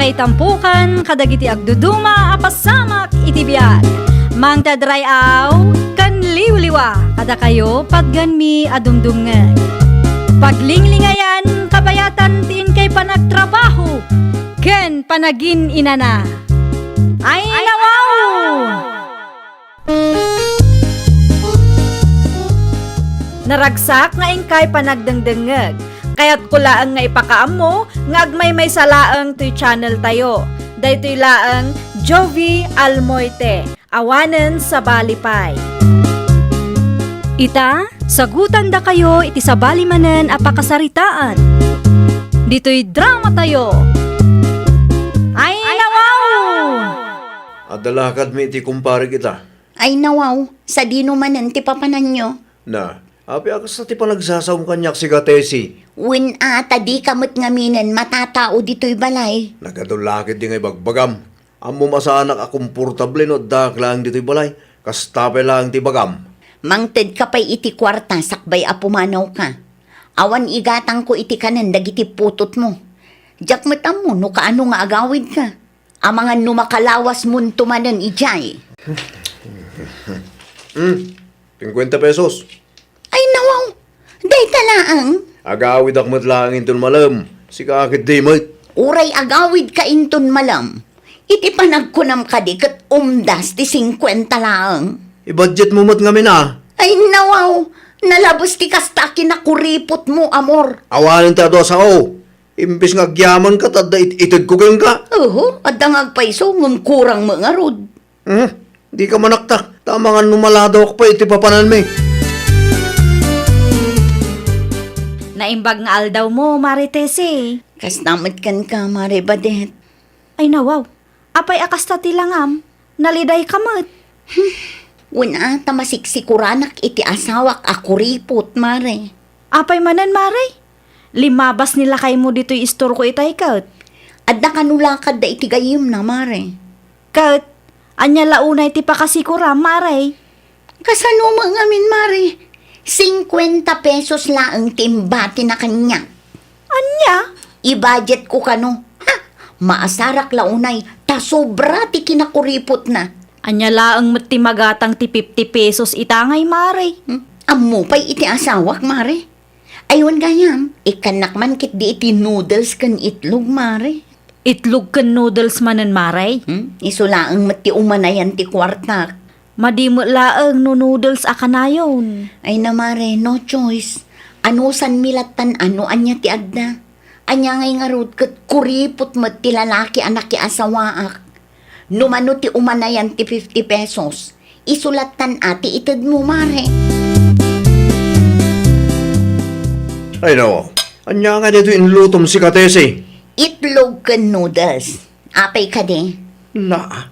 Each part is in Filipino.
Ngay tampukan, kadagiti agduduma, apasamak iti biyag. Mang tadrayaw, kan liwliwa, kada kayo pagganmi adumdumngeg. Paglinglingayan, kabayatan tiin kay panagtrabaho, ken panagin inana. Ay nawaw! Naragsak nga ingkay panagdengdengeg. Kaya't kulaang nga ipakaam mo, nga agmay may salaang to'y channel tayo. Daytoy laang Jovi Almoite, awanen sa balipay. Ita, sagutan da kayo iti sa balimanen apakasaritaan. Dito'y drama tayo. Ay nawaw! Adalakad mi iti kumpare kita. Ay nawaw, sa dino manan ti papanan nyo. Na, api akas na ti panagsasaw kanyak si Gatesi. Win ata di kamot ngaminan matatao dito'y balay. Nagadulakid di ngay bagbagam. Amo masanak akomportable no daklang dito'y balay. Kastape lang ti bagam. Mangted ka pa'y iti kwarta sakbay apumanaw ka. Awan igatang ko iti kanan dagiti putot mo. Diyak matam mo no kaano nga agawid ka. Amangan no makalawas mun tumanan ijay. 50 pesos. Ay nawaw, day talaang. Agawid akmat lang inton malam. Si kakit di mo. Uray agawid ka inton malam. Iti panagkunam ka di kat umdas ti 50 lang. I-budget mo mat ngamin Ay nawaw, nalabos ti kasta kinakuripot mo, amor. Awanin ta do sa o. Imbis nga gyaman ka, tada itid ko kayong ka. Adangag paiso, kurang mga rod. Di ka manaktak. Tama nga numalado ako pa, iti papanan mi. Naimbag nga aldaw mo, Maritese. Kastamit kan ka, Mare Badet. Ay nawaw, apay akas ta tilangam, naliday kamot. Wala ta masiksikuraanak iti asawak akuripot, Mare. Apay manan, Mare? Limabas nila kay mo dito'y istor ko itay, Kaut. Adda kanulakad da iti gayim na, Mare. Kaut, anya launay ti pakasikuram, Mare. Kasano mga amin, Mare? 50 pesos laang timbati na kanya. Anya? I-budget ko kano. Maasarak launay, ta sobra ti kinakuripot na. Anya laang mati magatang ti 50 pesos itangay, Mare. Amo pa'y iti asawak, Mare. Aywan gayam, ikanak man kit di iti noodles kan itlog, Mare. Itlog kan noodles manan, Mare. Isulaang mati umanayan ti kwartak. Madimo laang no noodles akanayon. Ay na, Mare, no choice. Ano san milatan ano anya ti adda? Anya ngay nga rod kat kuripot mat ti lalaki anak ki asawaak. Numano ti umanayan ti 50 pesos. Isulatan ati itad mo, Mare. Ay no, anya nga dito inlutom si Katesi. Itlog kan noodles. Apay ka de. Na,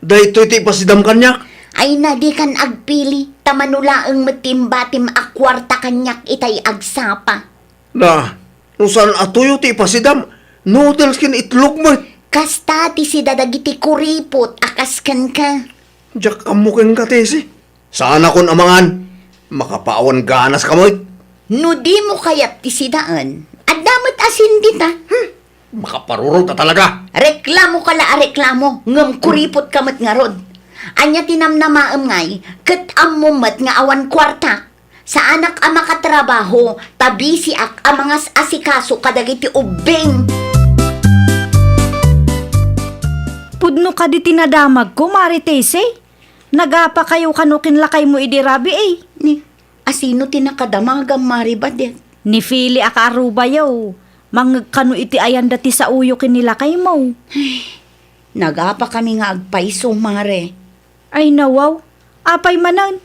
dahito iti pasidam kanyak. Ay na di kan agpili. Tamanulaang matimbatim akwarta kanyak itay agsapa. Na, no saan atuyo ti pasidam, noodles kin itlog mo. Kasta ti si dadagiti kuripot akaskan ka. Diyak amukin Katesi. Saan akon amangan? Makapaawan ganas ka mo. No di mo kayat ti sidaan. Adamat asin dita. Makaparurot ka talaga. Reklamo kala reklamo. Ngam kuripot kamat nga rod. Anya tinamnamaam ngay. Kat amumat nga awan kwarta. Sa anak ang makatrabaho. Tabi si ak ang mga asikaso kadagiti ubing. Pudno ka di tinadamag ko, Maritese. Nagapa kayo kanukin lakay mo idirabi Ni, asino tinakadamagam, Mari Badet? Ni Fili akaruba yaw. Mangagkano iti ayan dati sa uyo kinilakay mo. Nagapa kami nga agpaiso, Mare. Ay nawaw, apay manan.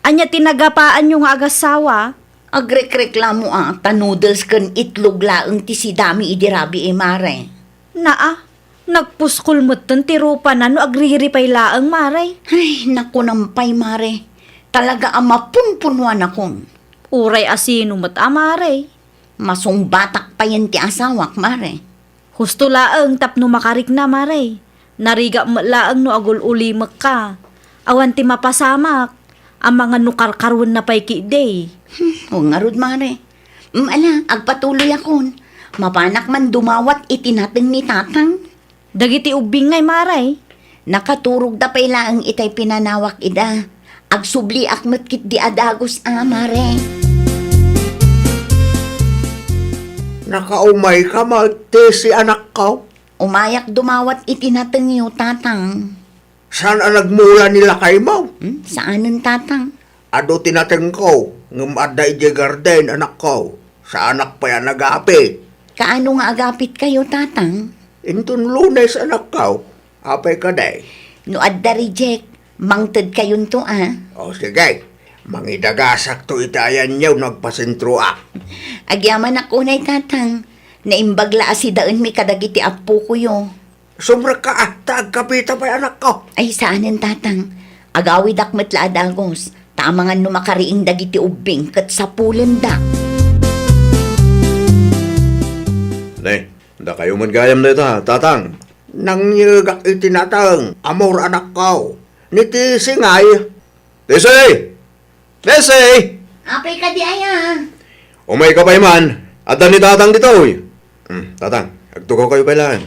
Anya tinagapaan yung agasawa. Agrek-reklamo ta noodles kan itlog laeng ti si dami idirabi Mare. Naa, nagpuskul mo ton tirupa na no agriripay laang, Mare. Ay, naku nampay, Mare. Talaga ang mapunpunuan akong. Uray asino mo't Mare. Masong batak pa yan ti asawak, Mare. Husto laang tapno makarik na, Mare. Nariga mo laang no agul ulimak ka. Awan ti mapasamak. Ang mga nukarkarwan na pay kiday. O nga rod, Mare. Ala, agpatuloy akon. Mapanak man dumawat itinating ni tatang. Dagiti ubing ngay maray. Nakaturog da pala ang itay pinanawak ida. Agsubli akmet kit di adagos mare. Nakaumay ka, Marte, si anak ko. Umayak dumawat itinatengyo tatang. Saan ang nagmula nila kay mo? Saanen tatang? Ado tinateng ko, ngam adda ije garden, anak ko. Sa anak pa yan nag-api. Kaano nga agapit kayo tatang? Intun Lunes, anak ko. Apay ka day. No adda reject, mangted kayon to O sige, mangidagasak to itayan niyo nagpasentro Agyaman ako na'y tatang. Naimbagla si daan mi kadagiti apo ko yo. Sumra ka taag-kapita pa anak ko. Ay saanen tatang. Agawid akmet la adagos. Tamangan no makariing dagiti ubing kat sa pulendak. Nay, da kayo man gayam na ito ha, tatang. Nang yagak itinatang, amor anak ko. Niti singay. Tesay! Tesay! Apay ka di aya. Umay ka pa man. At ni tatang dito eh. Tatang, agtukaw kayo kailangan.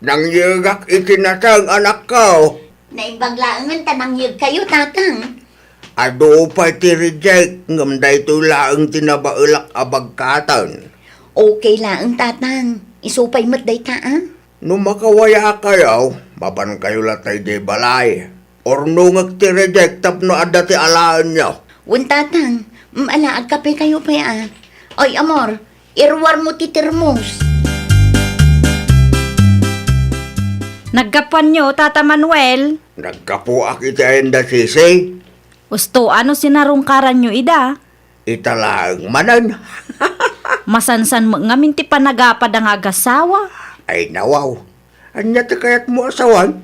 Nang yagak itinatang anak ko. Naimbaglaan tanang yug kayo tatang. Ado pa ti reject ngam dayto laang tinabaulak abagkatan. Okay lang tatang. Isupay mat day ta No makawaya kayo, mapan kayo latay di balay. Or no ti reject tap no adda ti alaan nyo. Wan tatang. Alaag kape kayo pa Oy amor, irwar mo ti termos. Naggapan nyo, Tata Manuel. Nagkapuak iti ayanda sisi. Usto, ano sinarungkaran nyo, ida? Italang manan. Masansan mo nga minti panagapad ang agasawa. Ay nawaw. Anya ti kayat mo asawan?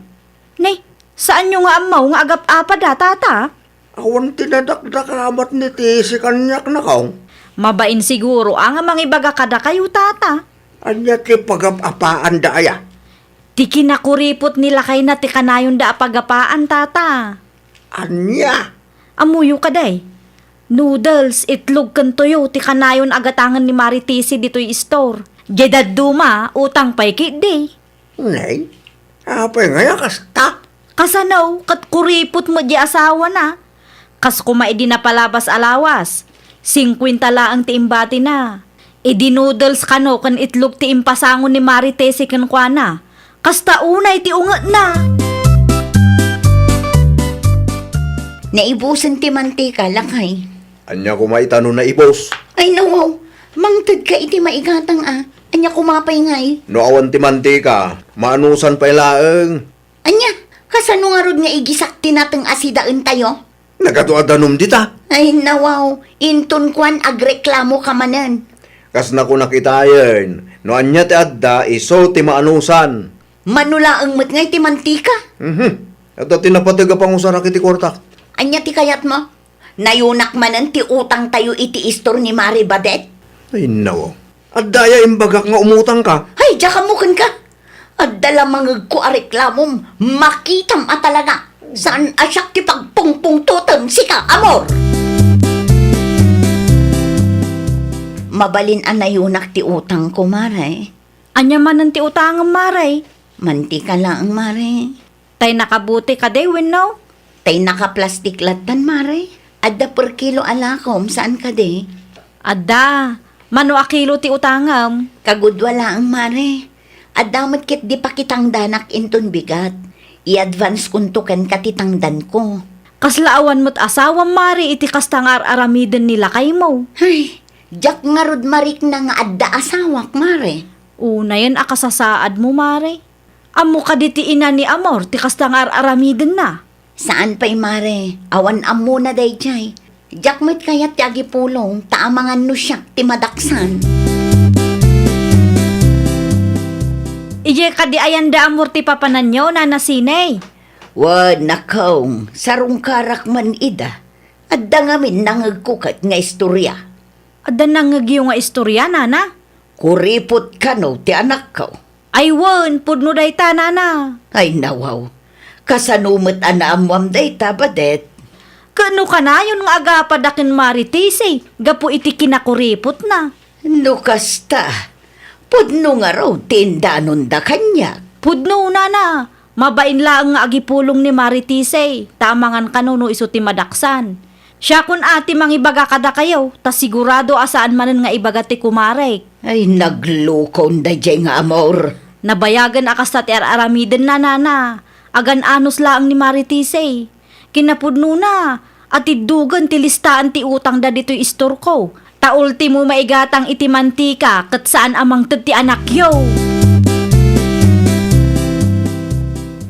Nay, saan nyo nga amaw nga agap-apad tata? Awan tinadakdak amat ni ti si kanyak na kong. Mabain siguro ang mangibaga kada kayo, tata. Anya ti pagap-apaan daya. Di kinakuripot nila kay na ti kanayon da apagapaan, tata. Anya? Amuyo ka day. Noodles, itlog kan toyo, ti kanayon agatangan ni Maritisi dito'y store. Gedad duma, utang pa'y kidi. Nay, apay ngaya kasta. Kasanaw, kat kuripot mo di asawa na. Kas kumay di na palabas alawas. 50 la ang tiimbati na. Idi noodles kano kan itlog ti impasangon ni Maritesi kan kwa na. Kasta unay ti ungat na. Naibusan ti mantika lakay. Anya kumaitanong na ibos. Ay nawaw, mangted ka iti maigatang Anya kumapay ngay. No awan ti mantika, maanusan pa ilaang. Anya, kasano nga rod nga igisak tinatang asidaan tayo? Nagatuadanom dita. Ay nawaw, inton kwan agreklamo ka manan. Kas na ko nakitayan, no anya ti adda iso ti maanusan. Manula ang mat ngay ti mantika. At tinapatiga pang usara kiti kwarta. Anya ti kayat mo? Nayunak manan ti utang tayo iti istor ni Mari Badet. Ay nawa. At daya imbagak nga umutang ka. Ay, jakamukan ka. At dala mangag ko areklamom, makitam talaga. Saan asyak ti pagpungpung tutem sika, amor? Mabalin ang nayunak ti utang ko, Maray. Anya man ang ti utang ang maray. Mantika lang, Maray. Tay nakabuti ka day, no? Tay naka-plastic latan, Maray. Adda per kilo alakom, saan ka de? Adda, mano akilo ti utangam. Kagudwala ang Maray. Adamat kit di pa kitang danak inton bigat. I-advance kuntukan katitangdan ko. Kaslaawan mo't asawang mari iti kastangar aramiden nila kay mo. Ay, jak nga rod marik na nga adda asawak, Mare. Una yan akasasaad mo, mare. Amo ka diti ina ni Amor, ti kastangar aramiden na. Saan pa'y Mare? Awan amo na day jay. Jak mo't kayat ti agipulong, taamangan no siyak ti madaksan. Ije ka di ayan da Amor ti papanan nyo, nanasinay. Wad nakaw, sarong karak man ida. Adda ngamin nangagkukat nga istorya. Adda nangagyo nga istorya, nana. Kuripot ka no, ti anak ko. Ay won, pudno day ta, nana. Ay nawaw, kasanumot anaamwam day tabadet. Kano ka na yun nga agapadakin Maritisi, gapu iti kinakuripot na. No kasta, pudno nga raw tindanon da kanya. Pudno na. Mabain lang nga agipulong ni Maritise. Tamangan kanuno iso ti madaksan. Siya kun ati mangibaga kada kayo, ta sigurado asaan manen nga ibaga ti kumarek. Ay, naglukon da jay nga amor. Nabayagan akas ta ti aramiden na nana. Agan anos laang ni Maritise. Kinapudno na. At idugan ti listaan ti utang da dito'y istor ko. Ta ultimo maigatang iti mantika kat saan amang ti anak yo.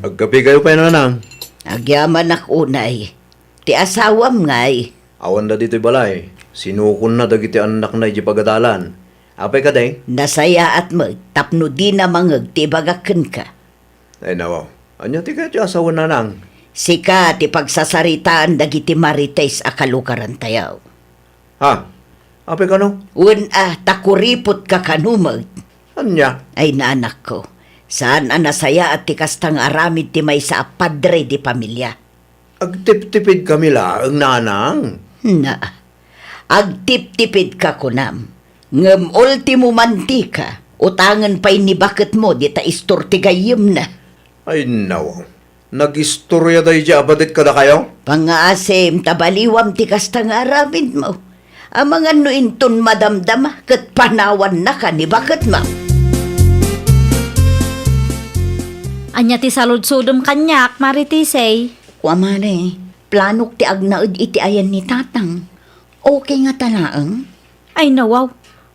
Agkapi kayo pa nanang. Agyaman unay. Ti asawam ngay. Awan da dito'y balay. Sinukon na dagiti anak na iti pagadalan. Apay ka day? Nasaya at mag, tapno di na mangag ti bagaken ka. Ay nawaw. Anya ti kayo asawa nanang? Sika ti pagsasaritaan dagiti Marites a kalukaran tayaw. Ha? Apay ka no? Takuripot ka kanumag. Anya? Ay naanak ko, saan nasaya at ti kastang aramid ti may sa padre di pamilya? Agtip-tipid kami laang nanang. Na, agtip-tipid ka kunam. Ngem ultimo mantika, utangan pa'y ni bakit mo di ta istor ti gayem na. Ay nawaw. Nag-istorya tayo dyan, abatit ka na kayo? Pangaasim, tabaliwam ti kastang aramid mo. Ang mga nuinton madamdama, kat panawan na ka ni bakit mo. Anya ti saludsudom kanyak, Maritise. Wamare, planok ti agnaud iti ayan ni tatang. Okay nga talaang? Ay nawaw.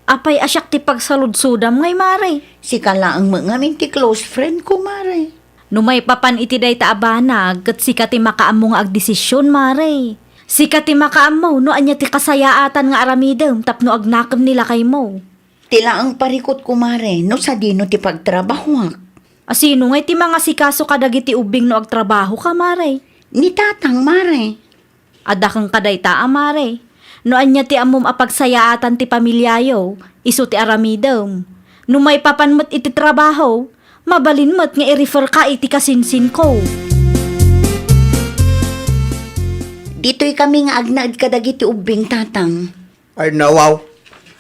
Apay asyak ti pagsaludsudam ngay mare. Si kalaang mga ti close friend ko, mare. Numay papan iti day taabanag, kat sika ti makaammo nga agdesisyon, mare. Sika ti makaammo, no anya ti kasayaatan nga aramidem, tapno agnakam nila kay mo. Tila ang parikot ko, mare, no sa dino ti pagtrabaho. Asino ngay ti mga sikaso kadagiti ubing no agtrabaho ka, mare. Ni tatang, mare. Adakang kaday taa, mare. No anya ti amom apagsayaatan ti pamilyayo, iso ti aramidem. Numay papanmat iti trabaho, mabalinmat nga i-refer ka iti kasinsin ko. Dito'y kami nga agnaad kadagiti ubing tatang. Ay nawaw.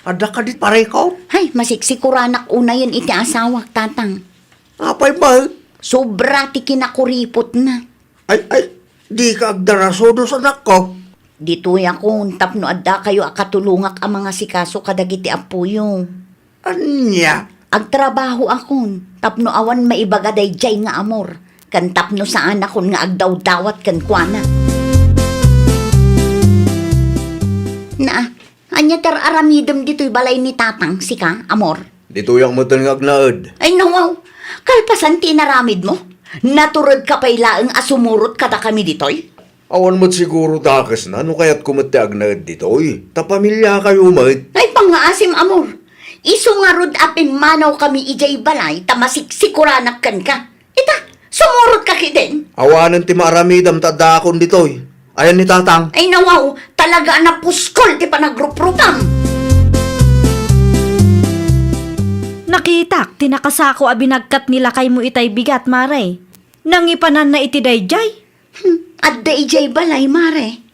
Ada ka dit pare ko? Hay, masiksikuran una yan iti asawak tatang. Apay ba? Sobra ti kinakuripot na. Ay, di ka agdarasodo sa anak ko. Dito'y ako, tapno adda kayo akatulungak ang mga sikaso kadagiti apuyo. Anya? Agtrabaho akon, tapno awan maibagaday jay nga amor. Kan tapno saan akon nga agdaw-dawat kan kuana. Na, anya tar aramidem dito'y balay ni tatang, sika, amor. Dito yung mutan nga agnaad. Ay nawaw, kalpasan tinaramid mo. Naturod ka pa'y laeng asumurot kada kami dito'y. Awan mo't siguro takas na, no kaya't kumati agnaad dito eh. Tapamilya kayo mat. Ay pangaasim amor. Iso nga rod apin manaw kami ijay balay, tamasiksikuраnak kan ka. Ita, sumurot ka kiden. Awanan ti maramidam tadakon dito eh. Ayan ni tatang. Ay nawaw, talaga na puskol ti panagruprupam. Nakitak, tinakasako abinagkat nila kay mo itay bigat, mare. Nangipanan na iti dayjay. Adda ijay balay, mare.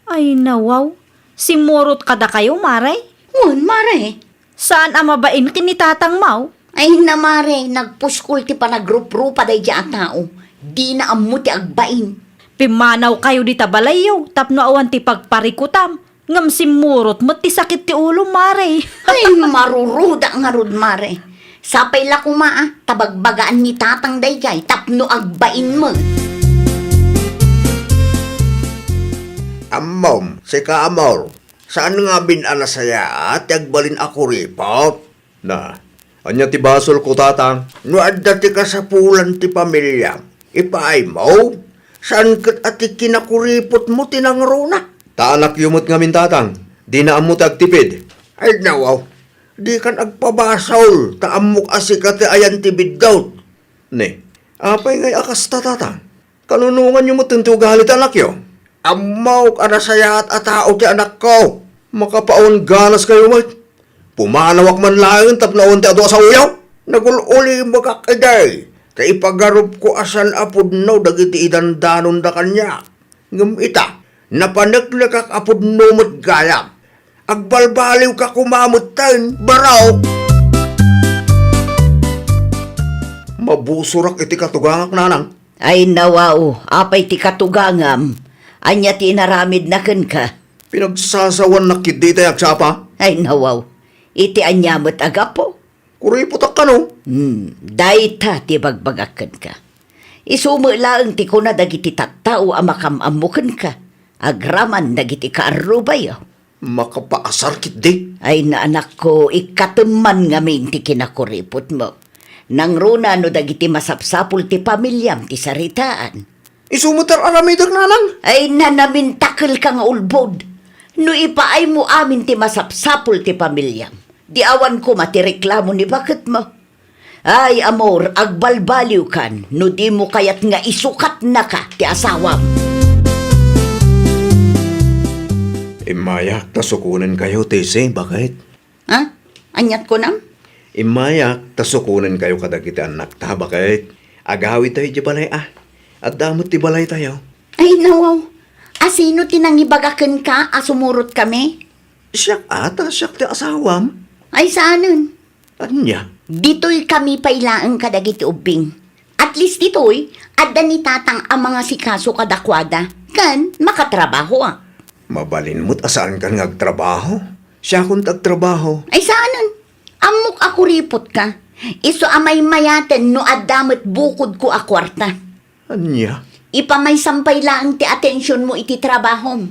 Ay nawaw, simurot kada kayo, mare. Ngun, mare. Saan ang mabain kinitatang mau? Ay na, mare, nagpuskol ti panagrup-rupa day di tao. Di na amu ti agbain. Pimanaw kayo di tabalayo, tapno awan ti pagparikutam. Ngam simurot mo ti sakit ti ulo, mare. Ay, maruruda nga rod, mare. Sapay la kumaa, tabagbagaan ni tatang dayjay, tapno agbain mo. Amom, si Kaamor. Saan nga binanasaya at agbalin ako ripot? Na, anya ti basol ko tatang. No adda ti kasapulan ti pamilya. Ipaay mo? Saan kat ati kinakuripot mo tinangruna? Taanak yumot nga min tatang. Di na amot agtipid. Ay nawaw. Di kan agpabasol. Taamok asikat ti ayan ti biddaw. Ne, apay ngay akas tatang. Kanunungan yung mo galit anak yo. Amaw ka na saya at atao ti anak ko. Makapaon ganas kayo mo. Pumanawak man lang tapnaon ti ato sa uyaw. Nagululi mo kakiday. Ta ipagarup ko asan apod no dagiti idandanon da kanya. Ngam ita, napanaglikak apod no mo't gayam. Agbalbaliw ka kumamot tayo, baraw. Mabusurak iti katugangak nanang. Ay nawaw, apay ti katugangam. Anya ti inaramid na ken ka. Pinagsasawan na kidi tayo agsapa. Ay nawaw, iti anyamot agapo. Kuriputak ka no. Dayta ti bagbagaken ka. Isumulaang ti kuna dagiti tattao amakamamuken ka. Agraman dagiti kaarubayo. Makapaasar kidi. Ay na anak ko, ikatuman ngamin ti kinakuripot mo. Nang runa no dagiti masapsapul ti pamilyam ti saritaan. Isumutar aramidag nanang. Ay nanamintakil ka nga ulbod. No ipaay mo amin ti masapsapul ti pamilyam. Di awan ko matireklamo ni bakit mo. Ay amor, agbalbaliw kan. No di mo kayat nga isukat na ka ti asawam. Imayak tasukunan kayo, Tese. Bakit? Ha? Anyat ko nam? Imayak tasukunan kayo kadagiti anak ta. Bakit? Agawi tayo di balay At damot di balay tayo. Ay nawaw. Asino tinangibagaken ka asumurot kami? Siyak ata, siyak ti asawam. Ay saanon? Anya? Dito'y kami pailaang kadagiti ubing. At least dito'y, adda ni tatang ang mga sikaso kadakwada. Kan, makatrabaho Mabalin mo't asaan ka ngagtrabaho? Siya kung tagtrabaho. Ay saanon? Amok ako ripot ka. Iso amay mayaten no adamot bukod ko akwarta. Anya? Ipamay sampay lang ti atensyon mo iti trabahom.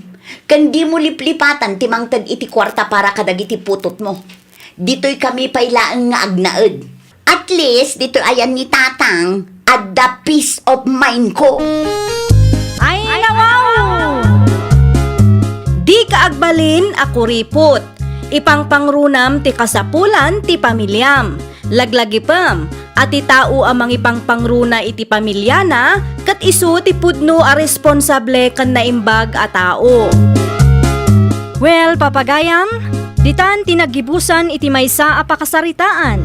Kan di mo liplipatan ti mangtag iti kwarta para kadagiti putot mo. Dito'y kami pailaang nga agnaed. At least, dito ayan ni tatang at the peace of mind ko. Ay, nawaw! Di kaagbalin ako ripot. Ipangpangrunam ti kasapulan ti pamilyam. Laglagipam. At itao amang ipangpangruna iti pamilyana kat isu ti pudno a responsable kan naimbag a tao. Well, papagayam, ditan tinagibusan iti maysa a pakasaritaan.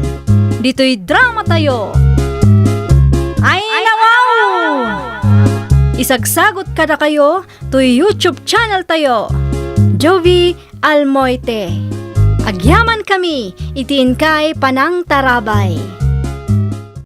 Dito'y drama tayo. Ay, nawaw! Isagsagot kada kayo to YouTube channel tayo. Jovi Almoite. Agyaman kami, itiin kay Panang Tarabay.